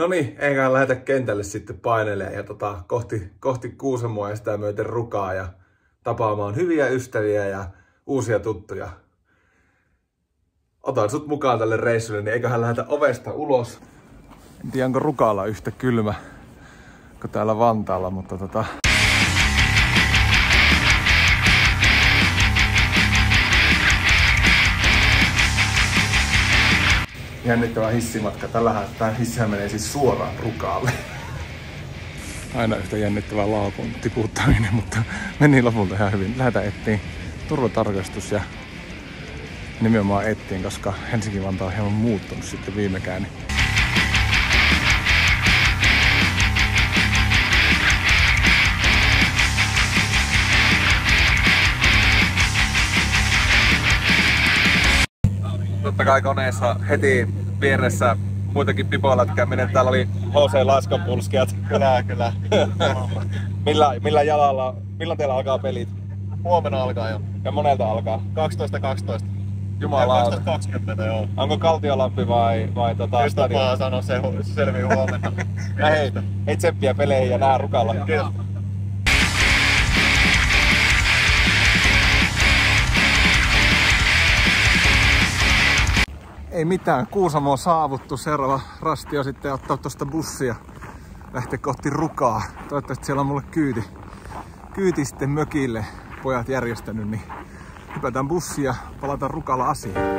No niin, eiköhän lähdetä kentälle sitten painelemaan ja kohti Kuusamoa ja sitä myöten Rukaa ja tapaamaan hyviä ystäviä ja uusia tuttuja. Otan sut mukaan tälle reissulle, niin eiköhän lähdetä ovesta ulos. En tiedä, onko Rukaalla yhtä kylmä kuin täällä Vantaalla, mutta jännittävä hissimatka. Tää hissihän menee siis suoraan Rukaalle. Aina yhtä jännittävää laukun tiputtaminen, mutta meni lopulta ihan hyvin. Lähdetään etsiin turvatarkastus ja nimenomaan etsiin, koska Helsinki-Vantaa on hieman muuttunut sitten viimekään. Totta kai koneessa heti vieressä muitakin pipolätkää menee. Täällä oli H.C. Laiskanpulskijat. Kyllä. Millä jalalla, milloin teillä alkaa pelit? Huomenna alkaa jo. Ja monelta alkaa? 12.12. Jumala. 12.20 joo. Onko Kaltiolampi vai stadion? Just sanoa, se selvii huomenna. Ja hei tseppiä peleihin ja nää Rukalla. Kiitos. Ei mitään, Kuusamo on saavuttu. Seuraava rasti on sitten ottaa tuosta bussia. Lähteä kohti Rukaa. Toivottavasti siellä on mulle kyyti sitten mökille. Pojat järjestänyt, niin hypätään bussia ja palataan Rukalla asiaan.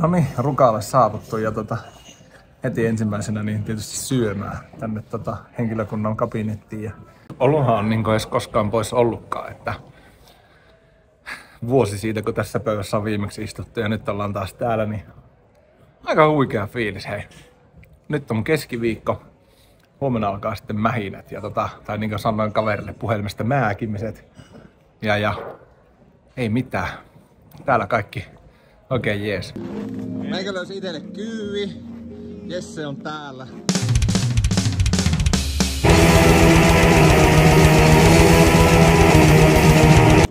No niin, Rukalle saavuttu ja heti ensimmäisenä niin tietysti syömään tänne henkilökunnan kabinettiin. Ja oluhan on niin edes koskaan pois ollutkaan, että vuosi siitä kun tässä pöydässä on viimeksi istuttu ja nyt ollaan taas täällä, niin aika huikea fiilis, hei. Nyt on keskiviikko, huomenna alkaa sitten mähinät ja tai niin kuin sanoin kaverille puhelimesta määkimiset. Ja ei mitään, täällä kaikki oikein jees. Meikä löysi itelle kyyvi. Jesse on täällä.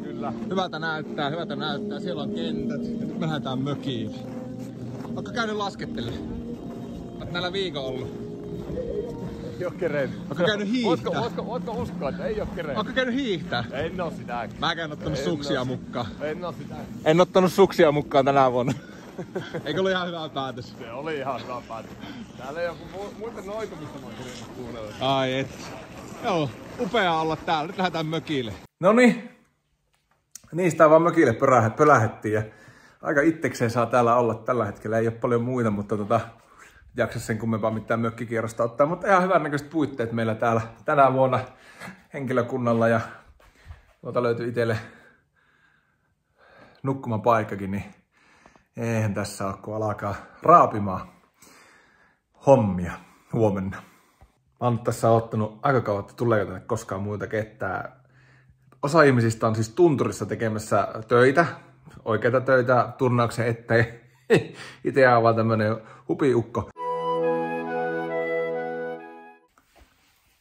Kyllä. Hyvältä näyttää. Siellä on kentät. Ja nyt me lähdetään mökiin. Ootko käynyt laskettelemaan? Oot näillä viikon ollut. Ei oo kerennyt. Ootko käynyt hiihtää? Voitko uskoa, että ei oo kerennyt? Ootko käynyt hiihtää? En oo sitä. Mäkään ottanut suksia mukaan. En oo sitä. En ottanut suksia mukaan tänä vuonna. Eikö ollut ihan hyvä päätös? Se oli ihan hyvä päätös. Täällä ei oo muuten noitumista voi kuunnella. Ai et. Joo, upea olla täällä. Nyt lähdetään mökille. Noniin. Niistä vaan mökille pölähettiin ja aika itsekseen saa täällä olla tällä hetkellä. Ei oo paljon muita, mutta jaksa sen kummempaa mitään mökkikierrosta ottaa. Mutta ihan hyvännäköiset puitteet meillä täällä tänä vuonna henkilökunnalla ja löytyy itselle nukkumapaikkakin, niin eihän tässä ole, kun alkaa raapimaan hommia huomenna. Mä oon tässä ottanut aika kauan, että tuleeko tänne koskaan muuta ketään. Osa ihmisistä on siis tunturissa tekemässä töitä, oikeita töitä turnauksen eteen. Itse on vaan tämmönen hupiukko.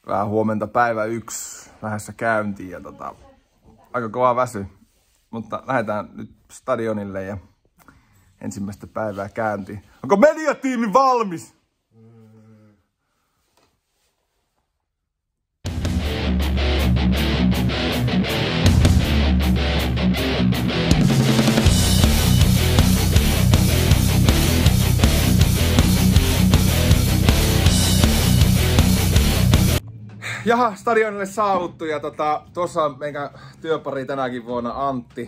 Vähän huomenta päivä 1 lähdössä käyntiin ja aika kova väsy. Mutta lähdetään nyt stadionille ja ensimmäistä päivää käyntiin. Onko mediatiimi valmis? Jaha, stadionille saavuttu ja tuossa on meidän työpari tänäkin vuonna Antti.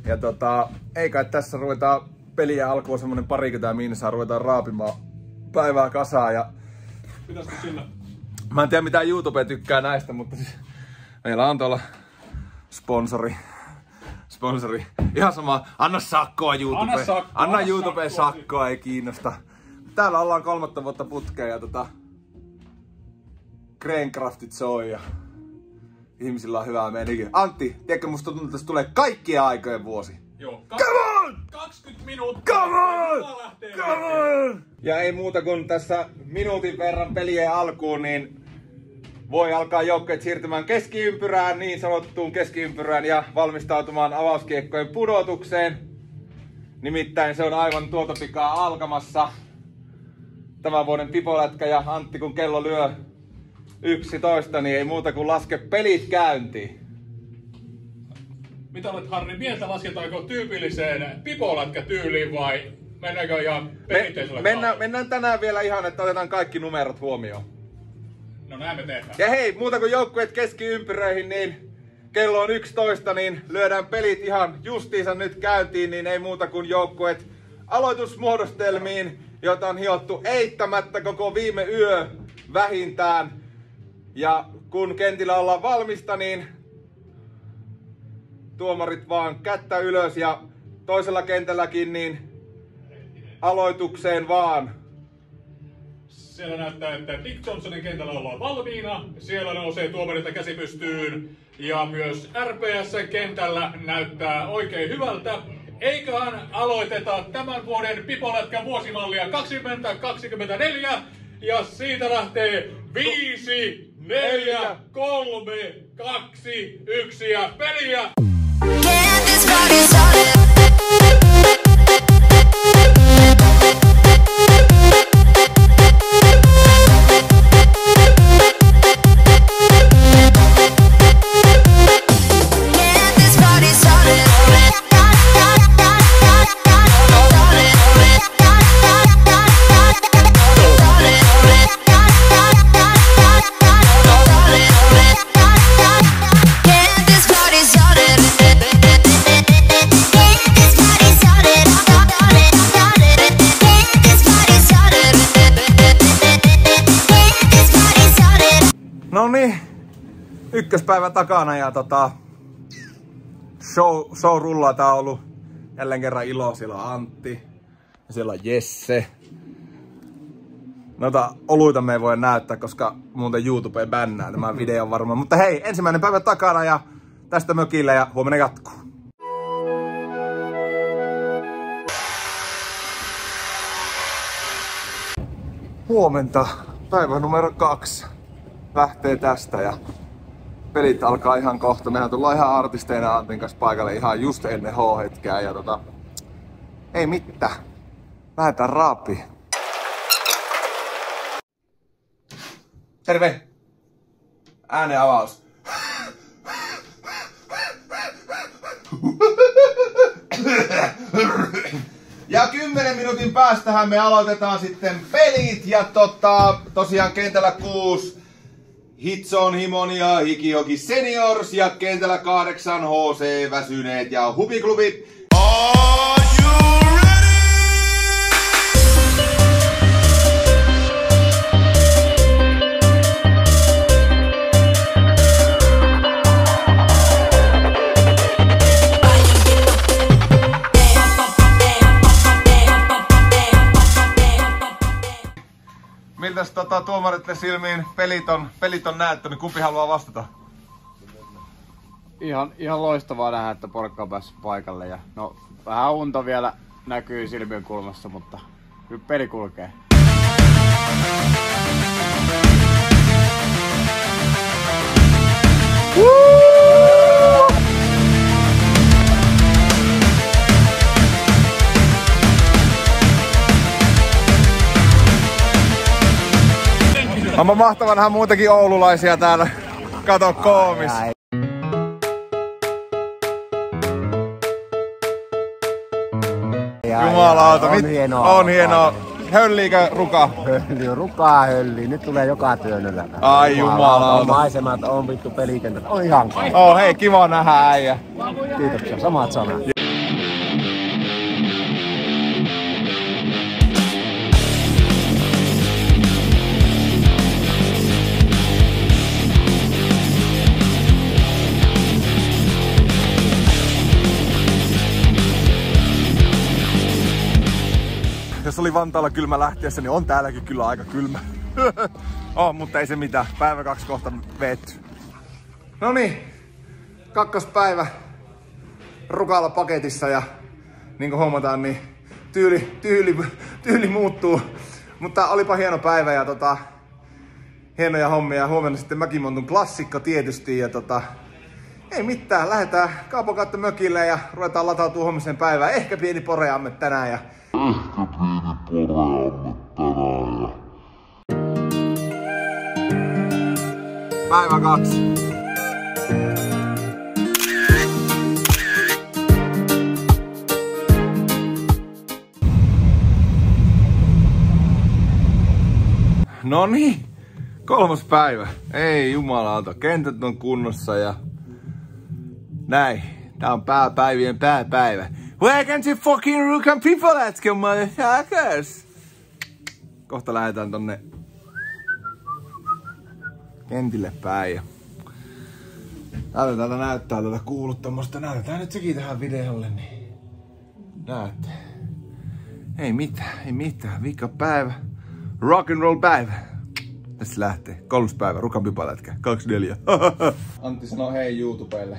Ja ei kai tässä ruvetaan peliä alkuun semmonen 20 miinusaa, ruvetaan raapimaan päivää kasaan ja pitäisikö sillä? Mä en tiedä mitä YouTube tykkää näistä, mutta siis meillä on tuolla sponsori. Ihan sama, anna sakkoa YouTube. Anna YouTube sakkoa, ei kiinnosta. Täällä ollaan 3 vuotta putkeen ja Greencraftit soi ja ihmisillä on hyvää meininkiä. Antti, tiedätkö musta tuntuu, että tässä tulee kaikkien aikojen vuosi? Joo. Come on! 20 minuuttia. Come on! Come on! Ja ei muuta kuin tässä minuutin verran pelien alkuun, niin voi alkaa joukkueet siirtymään keskiympyrään, niin sanottuun keskiympyrään ja valmistautumaan avauskiekkojen pudotukseen. Nimittäin se on aivan tuota pikaa alkamassa. Tämän vuoden pipolätkä ja Antti kun kello lyö 11, niin ei muuta kuin laske pelit käyntiin. Mitä olet, Harri, mieltä, lasketaanko tyypilliseen pipolätkä-tyyliin vai mennäänkö ihan perinteisellä Mennään tänään vielä ihan, että otetaan kaikki numerot huomioon. No näin me tehdään. Ja hei, muuta kuin joukkueet keskiympyröihin, niin kello on 11, niin lyödään pelit ihan justiinsa nyt käyntiin, niin ei muuta kuin joukkueet aloitusmuodostelmiin, joita on hiottu eittämättä koko viime yö vähintään. Ja kun kentillä ollaan valmista, niin tuomarit vaan kättä ylös ja toisella kentälläkin niin aloitukseen vaan. Siellä näyttää, että Dick Johnsonin kentällä ollaan valmiina. Siellä nousee tuomarilta käsi pystyyn. Ja myös RPS-kentällä näyttää oikein hyvältä. Eiköhän aloiteta tämän vuoden pipolätkän vuosimallia 2024. Ja siitä lähtee 5, 4, 3, 2, 1 ja peliä! Noniin, ykköspäivä takana ja show rullaa. Tää on ollut jälleen ilo. Siellä on Antti ja siellä on Jesse. Noita oluita me ei voi näyttää, koska muuten YouTube bännää tämän videon varmaan. Mutta hei, ensimmäinen päivä takana ja tästä mökille ja huomenna jatkuu. Huomenta, päivä numero 2. Lähtee tästä ja pelit alkaa ihan kohta. Mehän tullaan ihan artisteina Antin kanssa paikalle ihan just ennen H-hetkeä ja ei mitään. Lähdetään raapiin. Terve! Äänen avaus. Ja 10 minuutin päästähän me aloitetaan sitten pelit ja tosiaan kentällä 6 Hitson Himonia Hikijoki Seniors ja kentällä 8 HC Väsyneet ja Hupiklubit. Miltäs tuomarille silmiin pelit on näyttänyt? Kumpi haluaa vastata? Ihan loistavaa nähdä, että porukka on päässyt paikalle. Ja no, vähän unta vielä näkyy silmien kulmassa, mutta kyllä peli kulkee. Onpa mahtava nähdä muitakin oululaisia täällä. Kato koomis. Jumalauta, on hienoa. Hölliikö ruka? Rukaa höllii. Nyt tulee joka työnöllä. Ai jumalauta. Maisemat on vittu pelikentät. On ihan kai. Hei, kiva nähdä äijä. Kiitoksia, samat sanat. Jos oli Vantaalla kylmä lähtiessä, niin on täälläkin kyllä aika kylmä. Mutta ei se mitään. Päivä 2 kohta vetty. Noniin, kakkospäivä Rukalla paketissa ja niin kuin huomataan, niin tyyli muuttuu. Mutta olipa hieno päivä ja hienoja hommia. Huomenna sitten Mäkimontun klassikko tietysti ja ei mitään, lähdetään kaupan kautta mökille ja ruvetaan latautua huomiseen päivään. Ehkä pieni poreamme tänään ja... Päivä 2. Noniin, 3. päivä. Ei jumalauta, kentät on kunnossa ja näin. Tää on pääpäivien pääpäivä. Welcome to fucking Rukan people, let's go motherfuckers! Kohta lähdetään tonne kentille päin. Täältä näyttää tätä kuuluttamosta. Näytetään nyt sekin tähän videolle, niin näette. Ei mitään. Viikkopäivä. Rock and roll päivä. Tässä lähtee. 3. päivä. Rukan pipalätkä. 24. Antti sanoo hei YouTubelle.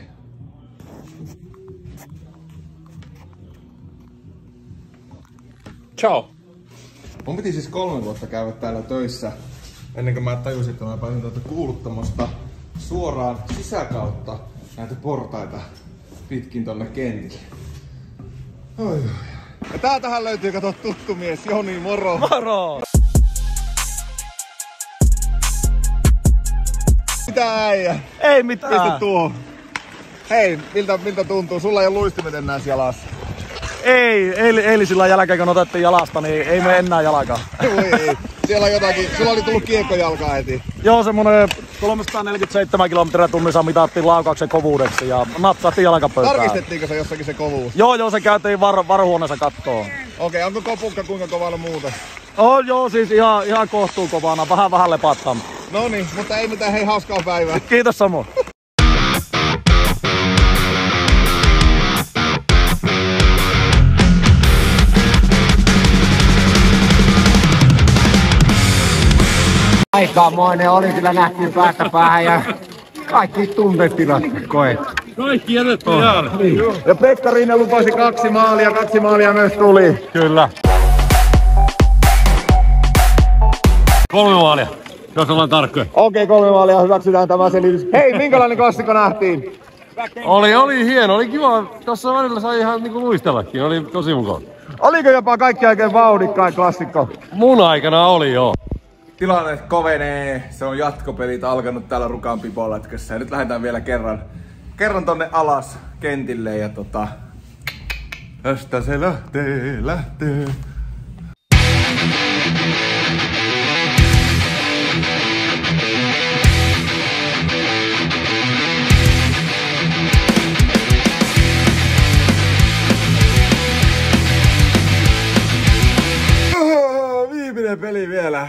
Ciao. Mun piti siis 3 vuotta käydä täällä töissä. Ennen kuin mä tajusin, että mä pääsin tuolta kuuluttamosta suoraan sisäkautta näitä portaita pitkin tonne kentille. Oi. Ja täältähän löytyy, kato, tuttu mies. Joni, moro! Moro! Mitä äijä? Ei mitään. Pistä tuohon. Hei, miltä tuntuu? Sulla ei ole luistimet enää jalassa. Eilisillä jälkeen kun otettiin jalasta, niin ei me enää jalkaa. Ei. Siellä on jotakin, sulla oli tullut kiekkojalkaa heti. Joo, semmonen 347 kilometriä tunnissa mitattiin laukauksen kovuudeksi ja napsahti jalkapöytään. Tarkistettiinko se jossakin se kovuus? Joo, se käytiin varuhuoneessa kattoo. Okei, onko kopukka kuinka kovalla muuta? Joo, siis ihan kohtuu kovana, vähän lepattaa. Noniin, mutta ei mitään, hei, hauskaa päivää. Kiitos samoin. Aikamoinen oli, kyllä nähtiin päästä päähän ja kaikki tuntetilat koet. Kaikki jätetty jäälle. Niin. Ja Pekka Rinne lupasi 2 maalia myös tuli. Kyllä. 3 maalia, jos ollaan tarkkoja. Okei, 3 maalia, hyväksytään tämä selitys. Hei, minkälainen klassikko nähtiin? Oli hieno, oli kiva. Tuossa välillä sai ihan niinku luistellakin, oli tosi mukava. Oliko jopa kaikki oikein vauhdikkain klassikko? Mun aikana oli joo. Tilanne kovenee, se on jatkopelit alkanut täällä Rukan pipolätkässä ja nyt lähdetään vielä kerran tonne alas kentille ja tästä se lähtee. Viimeinen peli vielä.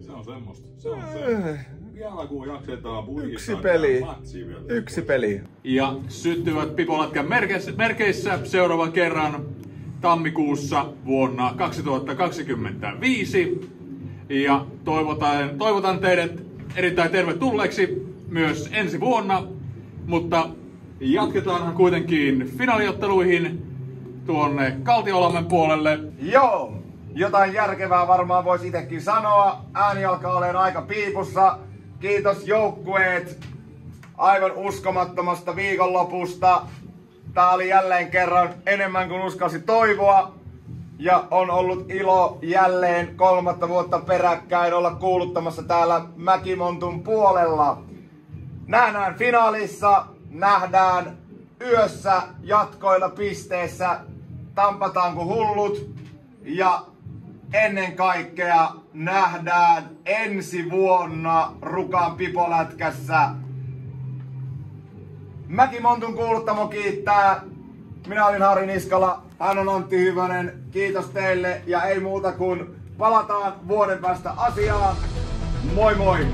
Se on semmoista. Se on se. Vielä kun jaksetaan puikistaa. Yksi peli. Ja syttyvät pipolätkän merkeissä seuraavan kerran tammikuussa vuonna 2025. Ja toivotan teidät erittäin tervetulleeksi myös ensi vuonna. Mutta jatketaanhan kuitenkin finaaliotteluihin tuonne Kaltiolammen puolelle. Joo! Jotain järkevää varmaan voisi itsekin sanoa. Ääni alkaa olemaan aika piipussa. Kiitos joukkueet aivan uskomattomasta viikonlopusta. Tää oli jälleen kerran enemmän kuin uskalsi toivoa. Ja on ollut ilo jälleen 3. vuotta peräkkäin olla kuuluttamassa täällä Mäkimontun puolella. Nähdään finaalissa, nähdään yössä jatkoilla pisteissä. Tampataan kuin hullut. Ja ennen kaikkea nähdään ensi vuonna Rukan pipolätkässä. Mäkimontun kuuluttamo kiittää. Minä olin Harri Niskala, hän on Antti Hyvönen. Kiitos teille ja ei muuta kuin palataan vuoden päästä asiaan. Moi moi!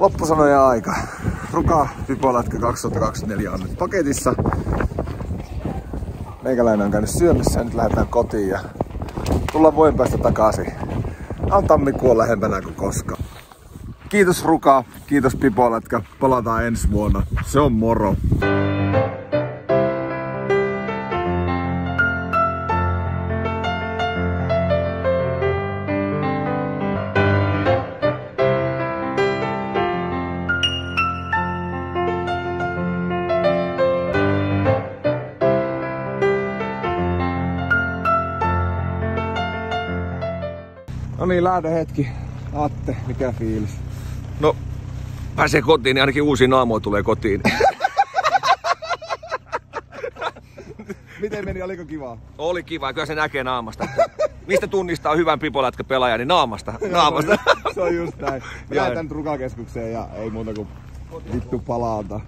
Loppusanojen aika. Ruka Pipolätkä 2024 on nyt paketissa. Meikäläinen on käynyt syömässä ja nyt lähdetään kotiin ja tullaan vuoden päästä takaisin. On tammikuun lähempänä kuin koskaan. Kiitos Ruka, kiitos Pipolätkä. Palataan ensi vuonna. Se on moro. No niin, lähdöhetki. Atte, mikä fiilis? No, pääsee kotiin, niin ainakin uusia naamoja tulee kotiin. Miten meni, oliko kivaa? Oli kiva, kyllä se näkee naamasta. Mistä tunnistaa hyvän pipolätkäpelaajan, niin naamasta. Naamasta. Se on just näin. Lähetään nyt Rukakeskukseen ja ei muuta kuin vittu palauta.